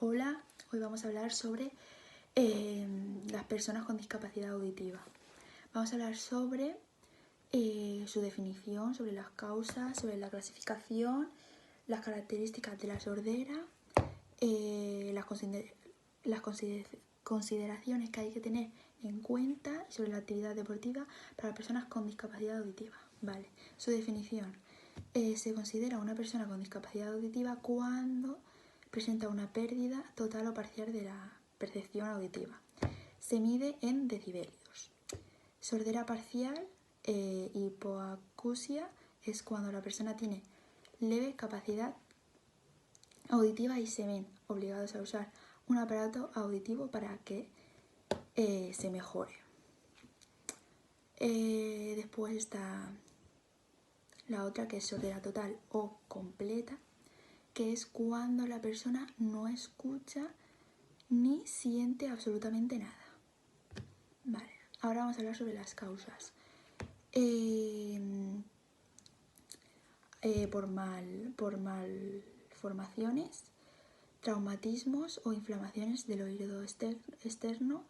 Hola, hoy vamos a hablar sobre las personas con discapacidad auditiva. Vamos a hablar sobre su definición, sobre las causas, sobre la clasificación, las características de la sordera, las consideraciones que hay que tener en cuenta sobre la actividad deportiva para personas con discapacidad auditiva. Vale, su definición. Se considera una persona con discapacidad auditiva cuando presenta una pérdida total o parcial de la percepción auditiva. Se mide en decibelios. Sordera parcial, hipoacusia, es cuando la persona tiene leve capacidad auditiva y se ven obligados a usar un aparato auditivo para que se mejore. Después está la otra, que es sordera total o completa, que es cuando la persona no escucha ni siente absolutamente nada. Vale, ahora vamos a hablar sobre las causas. Por malformaciones, traumatismos o inflamaciones del oído externo.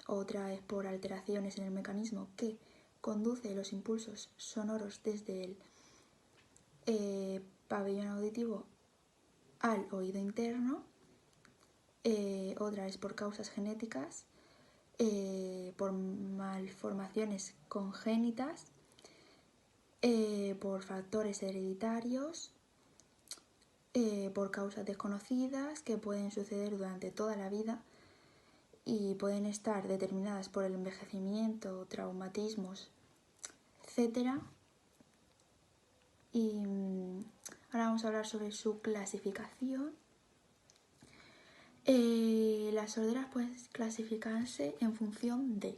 Otra es por alteraciones en el mecanismo que conduce los impulsos sonoros desde el pabellón auditivo al oído interno. Otra es por causas genéticas, por malformaciones congénitas, por factores hereditarios, por causas desconocidas que pueden suceder durante toda la vida y pueden estar determinadas por el envejecimiento, traumatismos, etc. Y ahora vamos a hablar sobre su clasificación. Las sorderas pueden clasificarse en función de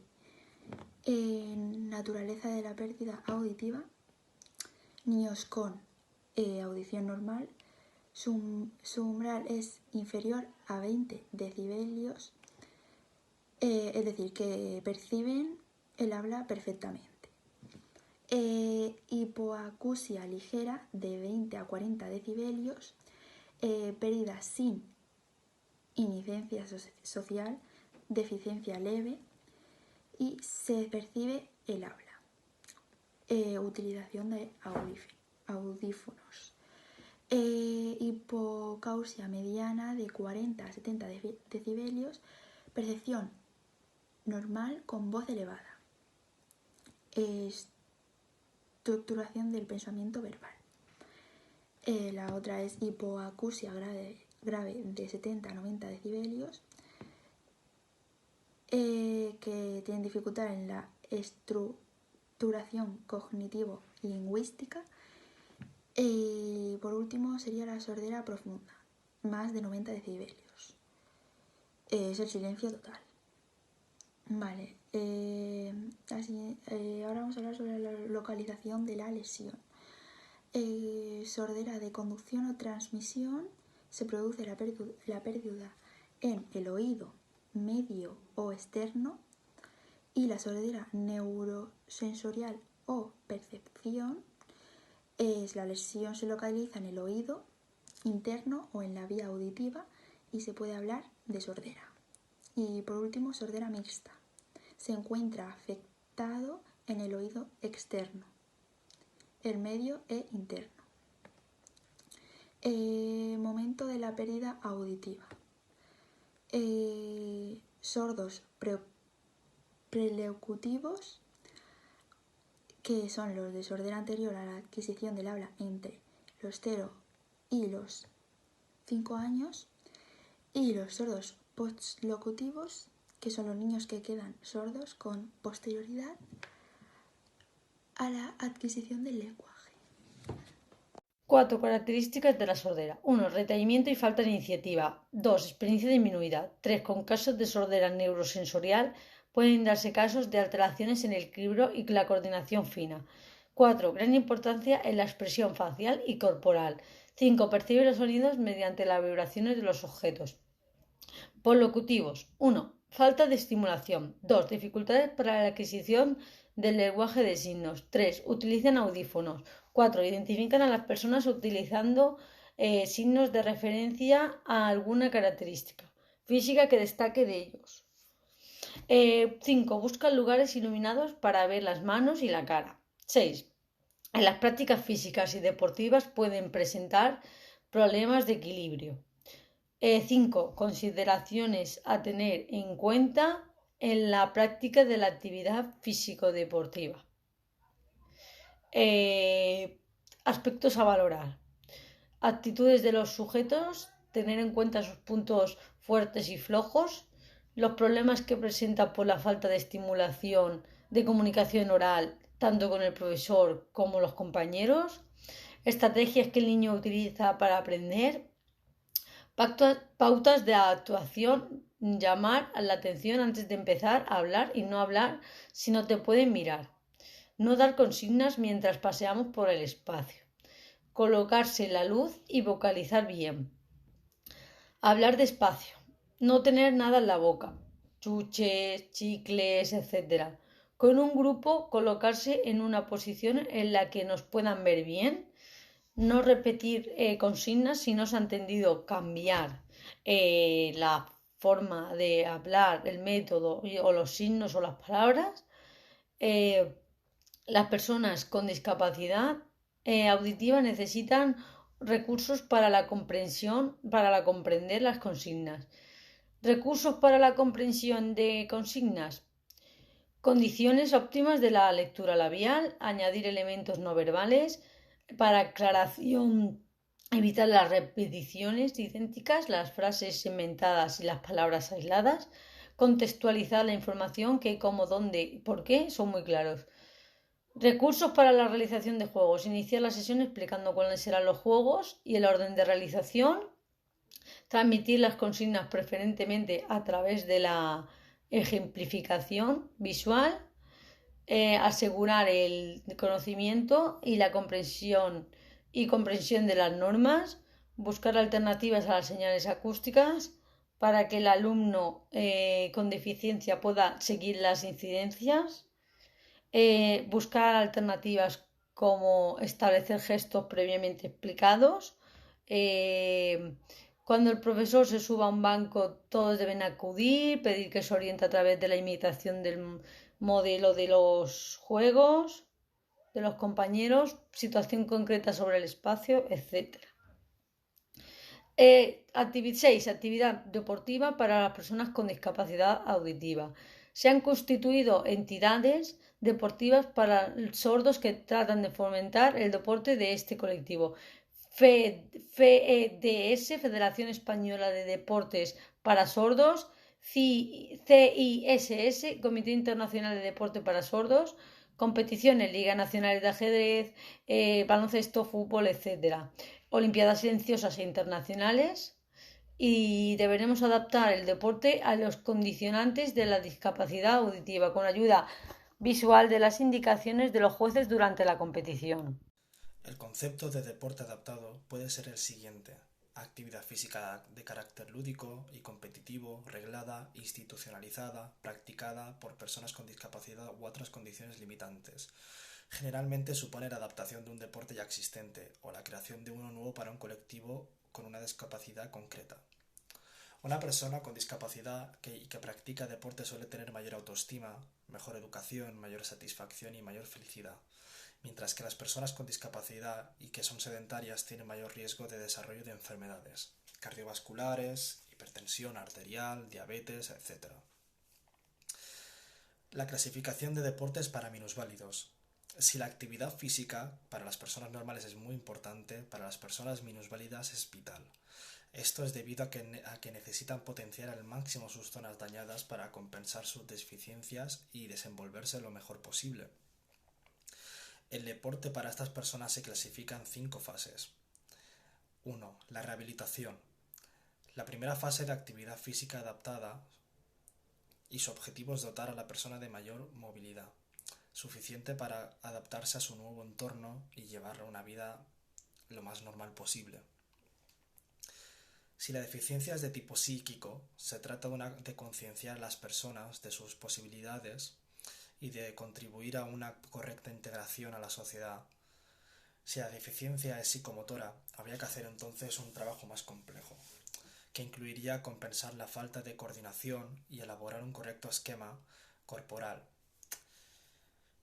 naturaleza de la pérdida auditiva. Niños con audición normal, su umbral es inferior a 20 decibelios, es decir, que perciben el habla perfectamente. Hipoacusia ligera de 20 a 40 decibelios, pérdida sin inicencia social, deficiencia leve y se percibe el habla. Utilización de audífonos. Hipocausia mediana de 40 a 70 decibelios, percepción normal con voz elevada. Estructuración del pensamiento verbal. La otra es hipoacusia grave de 70 a 90 decibelios, que tienen dificultad en la estructuración cognitivo-lingüística. Y por último sería la sordera profunda, más de 90 decibelios. Es el silencio total. Vale, ahora vamos a hablar sobre la localización de la lesión. Sordera de conducción o transmisión, se produce la pérdida en el oído medio o externo, y la sordera neurosensorial o percepción, la lesión se localiza en el oído interno o en la vía auditiva y se puede hablar de sordera. Y por último, sordera mixta, se encuentra afectado en el oído externo, el medio e interno. Momento de la pérdida auditiva. Sordos prelocutivos, que son los de sordera anterior a la adquisición del habla entre los 0 y los 5 años, y los sordos postlocutivos, que son los niños que quedan sordos con posterioridad a la adquisición del lenguaje. 4 características de la sordera. 1. Retraimiento y falta de iniciativa. 2. Experiencia disminuida. 3. Con casos de sordera neurosensorial pueden darse casos de alteraciones en el equilibrio y la coordinación fina. 4. Gran importancia en la expresión facial y corporal. 5. Percibe los sonidos mediante las vibraciones de los objetos. Poslocutivos. 1. Falta de estimulación. 2. Dificultades para la adquisición del lenguaje de signos. 3. Utilizan audífonos. 4. Identifican a las personas utilizando signos de referencia a alguna característica física que destaque de ellos. 5. Busca lugares iluminados para ver las manos y la cara. 6. En las prácticas físicas y deportivas pueden presentar problemas de equilibrio. 5. Consideraciones a tener en cuenta en la práctica de la actividad físico-deportiva. Aspectos a valorar. Actitudes de los sujetos, tener en cuenta sus puntos fuertes y flojos, los problemas que presenta por la falta de estimulación de comunicación oral, tanto con el profesor como los compañeros, estrategias que el niño utiliza para aprender, pautas de actuación, llamar la atención antes de empezar a hablar y no hablar si no te pueden mirar, no dar consignas mientras paseamos por el espacio, colocarse la luz y vocalizar bien, hablar despacio, no tener nada en la boca, chuches, chicles, etc. Con un grupo, colocarse en una posición en la que nos puedan ver bien, no repetir consignas si no se ha entendido, cambiar la forma de hablar, el método o los signos o las palabras. Las personas con discapacidad auditiva necesitan recursos para la comprensión, para comprender las consignas. Recursos para la comprensión de consignas. Condiciones óptimas de la lectura labial, añadir elementos no verbales para aclaración, evitar las repeticiones idénticas, las frases inventadas y las palabras aisladas, contextualizar la información, qué, cómo, dónde y por qué son muy claros. Recursos para la realización de juegos. Iniciar la sesión explicando cuáles serán los juegos y el orden de realización. Transmitir las consignas preferentemente a través de la ejemplificación visual. Asegurar el conocimiento y la comprensión de las normas. Buscar alternativas a las señales acústicas para que el alumno con deficiencia pueda seguir las incidencias. Buscar alternativas como establecer gestos previamente explicados. Cuando el profesor se suba a un banco, todos deben acudir, pedir que se oriente a través de la imitación del modelo de los juegos, de los compañeros, situación concreta sobre el espacio, etc. 6. Actividad deportiva para las personas con discapacidad auditiva. Se han constituido entidades deportivas para sordos que tratan de fomentar el deporte de este colectivo. FEDS, Federación Española de Deportes para Sordos, CISS, Comité Internacional de Deporte para Sordos, competiciones, Liga Nacional de Ajedrez, baloncesto, fútbol, etc. Olimpiadas silenciosas e internacionales, y deberemos adaptar el deporte a los condicionantes de la discapacidad auditiva con ayuda visual de las indicaciones de los jueces durante la competición. El concepto de deporte adaptado puede ser el siguiente: actividad física de carácter lúdico y competitivo, reglada, institucionalizada, practicada por personas con discapacidad u otras condiciones limitantes. Generalmente supone la adaptación de un deporte ya existente o la creación de uno nuevo para un colectivo con una discapacidad concreta. Una persona con discapacidad que practica deporte suele tener mayor autoestima, mejor educación, mayor satisfacción y mayor felicidad, mientras que las personas con discapacidad y que son sedentarias tienen mayor riesgo de desarrollo de enfermedades cardiovasculares, hipertensión arterial, diabetes, etc. La clasificación de deportes para minusválidos. Si la actividad física para las personas normales es muy importante, para las personas minusválidas es vital. Esto es debido a que necesitan potenciar al máximo sus zonas dañadas para compensar sus deficiencias y desenvolverse lo mejor posible. El deporte para estas personas se clasifica en 5 fases. 1. La rehabilitación. La primera fase de actividad física adaptada y su objetivo es dotar a la persona de mayor movilidad, suficiente para adaptarse a su nuevo entorno y llevar una vida lo más normal posible. Si la deficiencia es de tipo psíquico, se trata de concienciar a las personas de sus posibilidades y de contribuir a una correcta integración a la sociedad. Si la deficiencia es psicomotora, habría que hacer entonces un trabajo más complejo, que incluiría compensar la falta de coordinación y elaborar un correcto esquema corporal.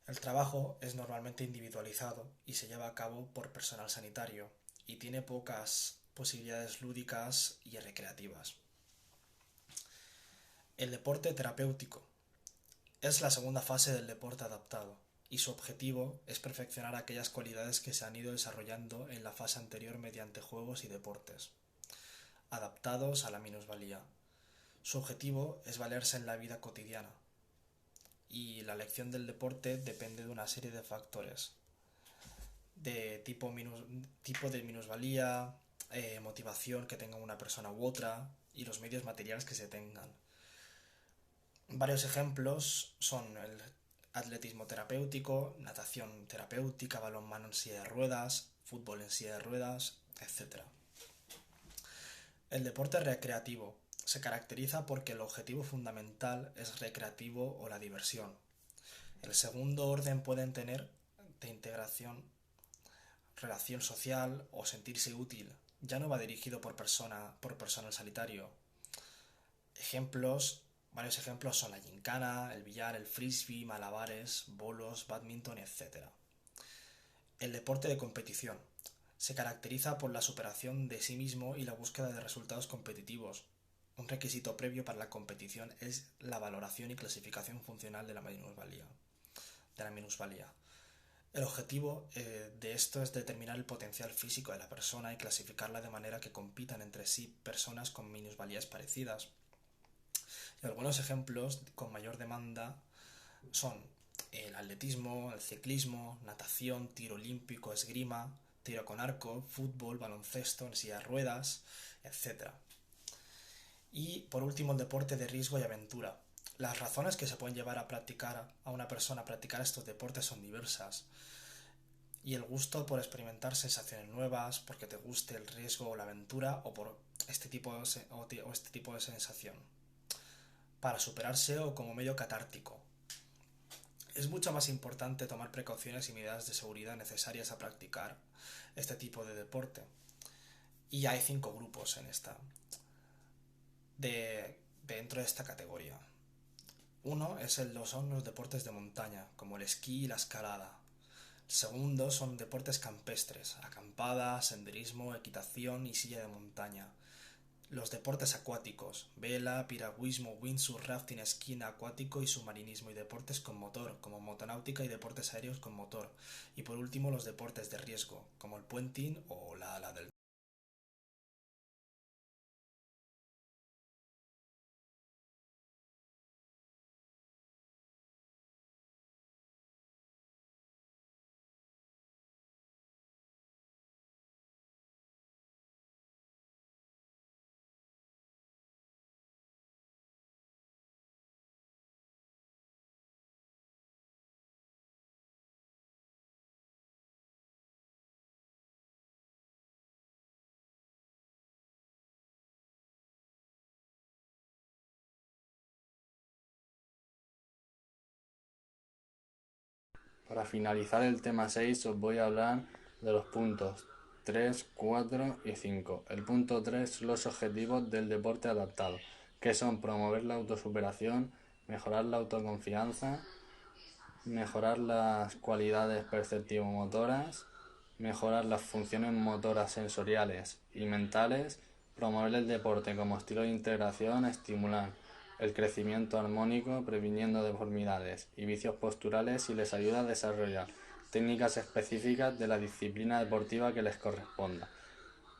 El trabajo es normalmente individualizado y se lleva a cabo por personal sanitario y tiene pocas posibilidades lúdicas y recreativas. El deporte terapéutico es la segunda fase del deporte adaptado y su objetivo es perfeccionar aquellas cualidades que se han ido desarrollando en la fase anterior mediante juegos y deportes, adaptados a la minusvalía. Su objetivo es valerse en la vida cotidiana y la elección del deporte depende de una serie de factores de tipo de minusvalía, motivación que tenga una persona u otra y los medios materiales que se tengan. Varios ejemplos son el atletismo terapéutico, natación terapéutica, balonmano en silla de ruedas, fútbol en silla de ruedas, etc. El deporte recreativo se caracteriza porque el objetivo fundamental es recreativo o la diversión. El segundo orden pueden tener de integración, relación social o sentirse útil. Ya no va dirigido por personal sanitario. Varios ejemplos son la gincana, el billar, el frisbee, malabares, bolos, bádminton, etc. El deporte de competición se caracteriza por la superación de sí mismo y la búsqueda de resultados competitivos. Un requisito previo para la competición es la valoración y clasificación funcional de la minusvalía. El objetivo de esto es determinar el potencial físico de la persona y clasificarla de manera que compitan entre sí personas con minusvalías parecidas. Y algunos ejemplos con mayor demanda son el atletismo, el ciclismo, natación, tiro olímpico, esgrima, tiro con arco, fútbol, baloncesto en silla de ruedas, etc. Y por último el deporte de riesgo y aventura. Las razones que se pueden llevar a una persona a practicar estos deportes son diversas. Y el gusto por experimentar sensaciones nuevas, porque te guste el riesgo o la aventura, o por este tipo de sensación. Para superarse o como medio catártico. Es mucho más importante tomar precauciones y medidas de seguridad necesarias a practicar este tipo de deporte. Y hay 5 grupos dentro de esta categoría. Uno son los deportes de montaña, como el esquí y la escalada. El segundo son deportes campestres, acampada, senderismo, equitación y silla de montaña. Los deportes acuáticos, vela, piragüismo, windsurf, rafting, esquí acuático y submarinismo, y deportes con motor, como motonáutica y deportes aéreos con motor. Y por último los deportes de riesgo, como el puenting o la ala del. Para finalizar el tema 6 os voy a hablar de los puntos 3, 4 y 5. El punto 3 son los objetivos del deporte adaptado, que son promover la autosuperación, mejorar la autoconfianza, mejorar las cualidades perceptivo-motoras, mejorar las funciones motoras sensoriales y mentales, promover el deporte como estilo de integración, estimular el crecimiento armónico, previniendo deformidades y vicios posturales y les ayuda a desarrollar técnicas específicas de la disciplina deportiva que les corresponda.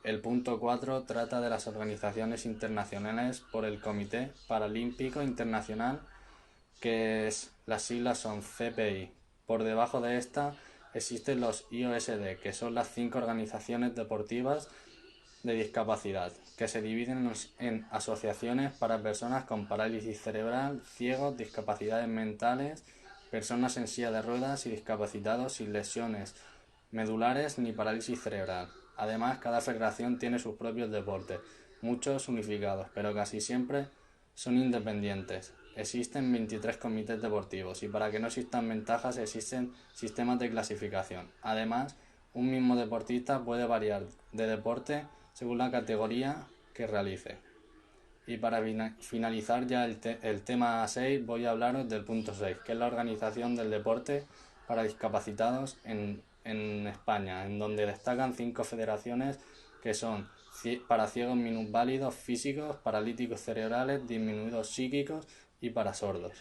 El punto 4 trata de las organizaciones internacionales por el Comité Paralímpico Internacional, que las siglas son CPI. Por debajo de esta existen los IOSD, que son las 5 organizaciones deportivas de discapacidad, que se dividen en asociaciones para personas con parálisis cerebral, ciegos, discapacidades mentales, personas en silla de ruedas y discapacitados sin lesiones medulares ni parálisis cerebral. Además, cada federación tiene sus propios deportes, muchos unificados, pero casi siempre son independientes. Existen 23 comités deportivos y para que no existan ventajas existen sistemas de clasificación. Además, un mismo deportista puede variar de deporte según la categoría que realice. Y para finalizar ya el tema 6, voy a hablaros del punto 6, que es la organización del deporte para discapacitados en España, en donde destacan 5 federaciones que son para ciegos minusválidos físicos, paralíticos cerebrales, disminuidos psíquicos y para sordos.